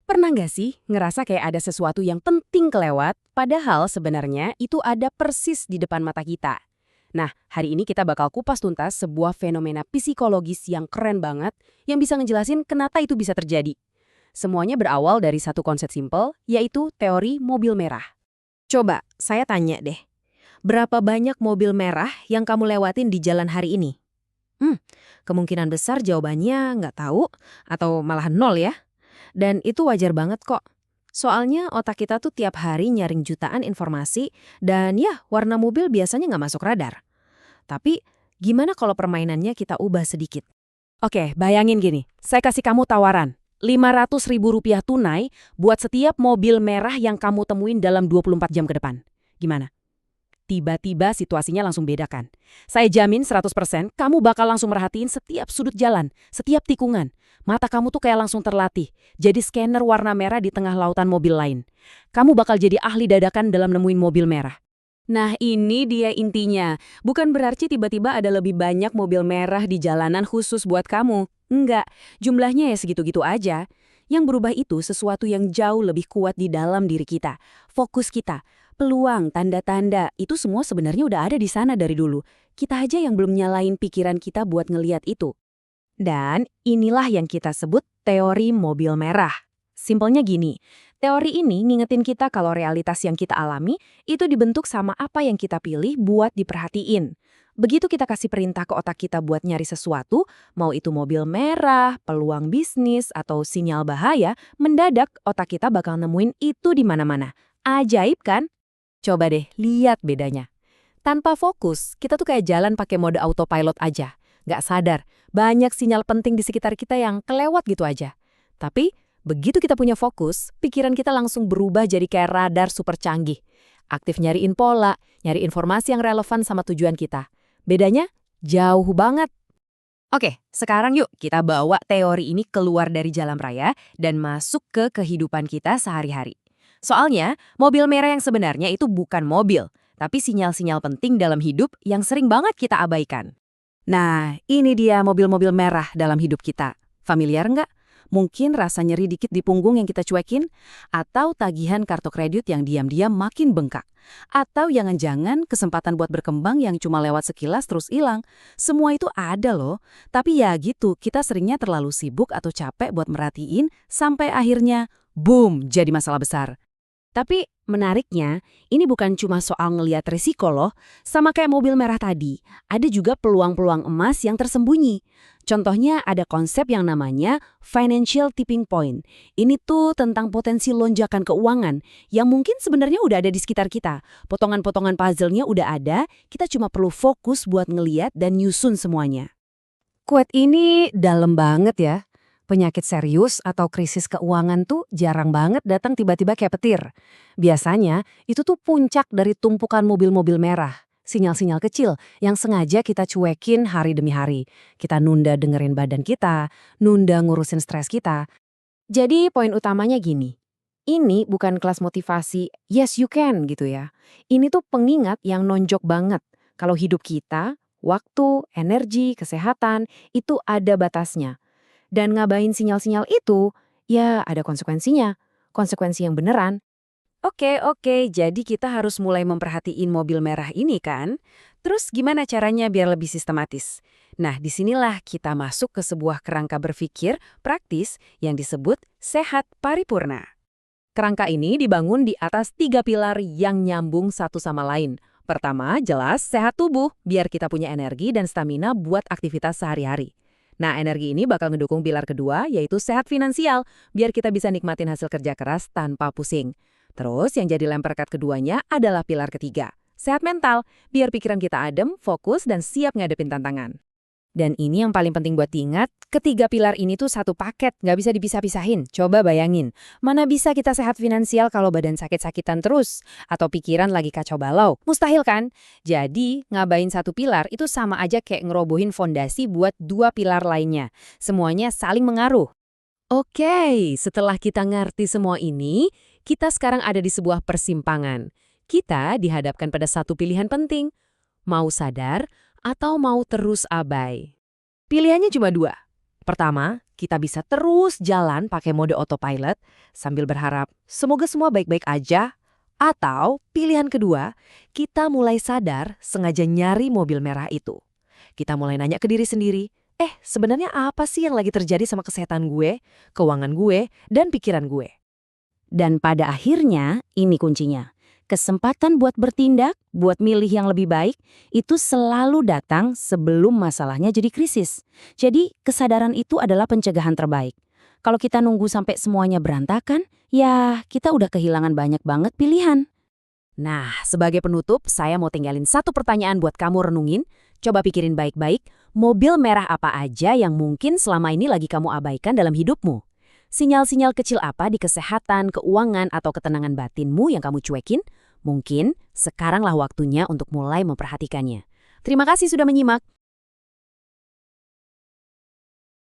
Pernah nggak sih ngerasa kayak ada sesuatu yang penting kelewat, padahal sebenarnya itu ada persis di depan mata kita? Nah, hari ini kita bakal kupas tuntas sebuah fenomena psikologis yang keren banget yang bisa ngejelasin kenapa itu bisa terjadi. Semuanya berawal dari satu konsep simpel, yaitu teori mobil merah. Coba, saya tanya deh. Berapa banyak mobil merah yang kamu lewatin di jalan hari ini? Kemungkinan besar jawabannya nggak tahu, atau malah nol ya. Dan itu wajar banget kok. Soalnya otak kita tuh tiap hari nyaring jutaan informasi, dan ya, warna mobil biasanya nggak masuk radar. Tapi, gimana kalau permainannya kita ubah sedikit? Oke, bayangin gini, saya kasih kamu tawaran. Rp500.000 tunai buat setiap mobil merah yang kamu temuin dalam 24 jam ke depan. Gimana? Tiba-tiba situasinya langsung beda kan? Saya jamin 100% kamu bakal langsung merhatiin setiap sudut jalan, setiap tikungan. Mata kamu tuh kayak langsung terlatih, jadi scanner warna merah di tengah lautan mobil lain. Kamu bakal jadi ahli dadakan dalam nemuin mobil merah. Nah ini dia intinya, bukan berarti tiba-tiba ada lebih banyak mobil merah di jalanan khusus buat kamu. Enggak, jumlahnya ya segitu-gitu aja. Yang berubah itu sesuatu yang jauh lebih kuat di dalam diri kita, fokus kita. Peluang, tanda-tanda, itu semua sebenarnya udah ada di sana dari dulu. Kita aja yang belum nyalain pikiran kita buat ngeliat itu. Dan inilah yang kita sebut teori mobil merah. Simpelnya gini, teori ini ngingetin kita kalau realitas yang kita alami itu dibentuk sama apa yang kita pilih buat diperhatiin. Begitu kita kasih perintah ke otak kita buat nyari sesuatu, mau itu mobil merah, peluang bisnis, atau sinyal bahaya, mendadak otak kita bakal nemuin itu di mana-mana. Ajaib kan? Coba deh, lihat bedanya. Tanpa fokus, kita tuh kayak jalan pakai mode autopilot aja. Nggak sadar, banyak sinyal penting di sekitar kita yang kelewat gitu aja. Tapi, begitu kita punya fokus, pikiran kita langsung berubah jadi kayak radar super canggih. Aktif nyariin pola, nyari informasi yang relevan sama tujuan kita. Bedanya, jauh banget. Oke, sekarang yuk kita bawa teori ini keluar dari jalan raya dan masuk ke kehidupan kita sehari-hari. Soalnya, mobil merah yang sebenarnya itu bukan mobil, tapi sinyal-sinyal penting dalam hidup yang sering banget kita abaikan. Nah, ini dia mobil-mobil merah dalam hidup kita. Familiar nggak? Mungkin rasa nyeri dikit di punggung yang kita cuekin, atau tagihan kartu kredit yang diam-diam makin bengkak. Atau jangan-jangan kesempatan buat berkembang yang cuma lewat sekilas terus hilang. Semua itu ada loh, tapi ya gitu, kita seringnya terlalu sibuk atau capek buat merhatiin, sampai akhirnya, boom, jadi masalah besar. Tapi menariknya, ini bukan cuma soal ngeliat risiko loh, sama kayak mobil merah tadi. Ada juga peluang-peluang emas yang tersembunyi. Contohnya ada konsep yang namanya financial tipping point. Ini tuh tentang potensi lonjakan keuangan yang mungkin sebenarnya udah ada di sekitar kita. Potongan-potongan puzzle-nya udah ada, kita cuma perlu fokus buat ngeliat dan nyusun semuanya. Quote ini dalam banget ya. Penyakit serius atau krisis keuangan tuh jarang banget datang tiba-tiba kayak petir. Biasanya itu tuh puncak dari tumpukan mobil-mobil merah. Sinyal-sinyal kecil yang sengaja kita cuekin hari demi hari. Kita nunda dengerin badan kita, nunda ngurusin stres kita. Jadi poin utamanya gini. Ini bukan kelas motivasi, yes you can gitu ya. Ini tuh pengingat yang nonjok banget. Kalau hidup kita, waktu, energi, kesehatan, itu ada batasnya. Dan ngabain sinyal-sinyal itu, ya ada konsekuensinya. Konsekuensi yang beneran. Oke, jadi kita harus mulai memperhatiin mobil merah ini kan? Terus gimana caranya biar lebih sistematis? Nah, disinilah kita masuk ke sebuah kerangka berpikir praktis yang disebut sehat paripurna. Kerangka ini dibangun di atas 3 pilar yang nyambung satu sama lain. Pertama, jelas sehat tubuh, biar kita punya energi dan stamina buat aktivitas sehari-hari. Nah, energi ini bakal ngedukung pilar kedua, yaitu sehat finansial, biar kita bisa nikmatin hasil kerja keras tanpa pusing. Terus yang jadi lem perekat keduanya adalah pilar ketiga, sehat mental, biar pikiran kita adem, fokus, dan siap ngadepin tantangan. Dan ini yang paling penting buat diingat, ketiga pilar ini tuh satu paket, nggak bisa dipisah-pisahin. Coba bayangin, mana bisa kita sehat finansial kalau badan sakit-sakitan terus? Atau pikiran lagi kacau balau? Mustahil kan? Jadi, ngabain satu pilar itu sama aja kayak ngerobohin fondasi buat dua pilar lainnya. Semuanya saling mengaruh. Oke, setelah kita ngerti semua ini, kita sekarang ada di sebuah persimpangan. Kita dihadapkan pada satu pilihan penting. Mau sadar atau mau terus abai? Pilihannya cuma dua. Pertama, kita bisa terus jalan pakai mode autopilot sambil berharap semoga semua baik-baik aja. Atau pilihan kedua, kita mulai sadar sengaja nyari mobil merah itu. Kita mulai nanya ke diri sendiri, sebenarnya apa sih yang lagi terjadi sama kesehatan gue, keuangan gue, dan pikiran gue? Dan pada akhirnya, ini kuncinya. Kesempatan buat bertindak, buat milih yang lebih baik, itu selalu datang sebelum masalahnya jadi krisis. Jadi, kesadaran itu adalah pencegahan terbaik. Kalau kita nunggu sampai semuanya berantakan, ya kita udah kehilangan banyak banget pilihan. Nah, sebagai penutup, saya mau tinggalin satu pertanyaan buat kamu renungin. Coba pikirin baik-baik, mobil merah apa aja yang mungkin selama ini lagi kamu abaikan dalam hidupmu? Sinyal-sinyal kecil apa di kesehatan, keuangan, atau ketenangan batinmu yang kamu cuekin? Mungkin sekaranglah waktunya untuk mulai memperhatikannya. Terima kasih sudah menyimak.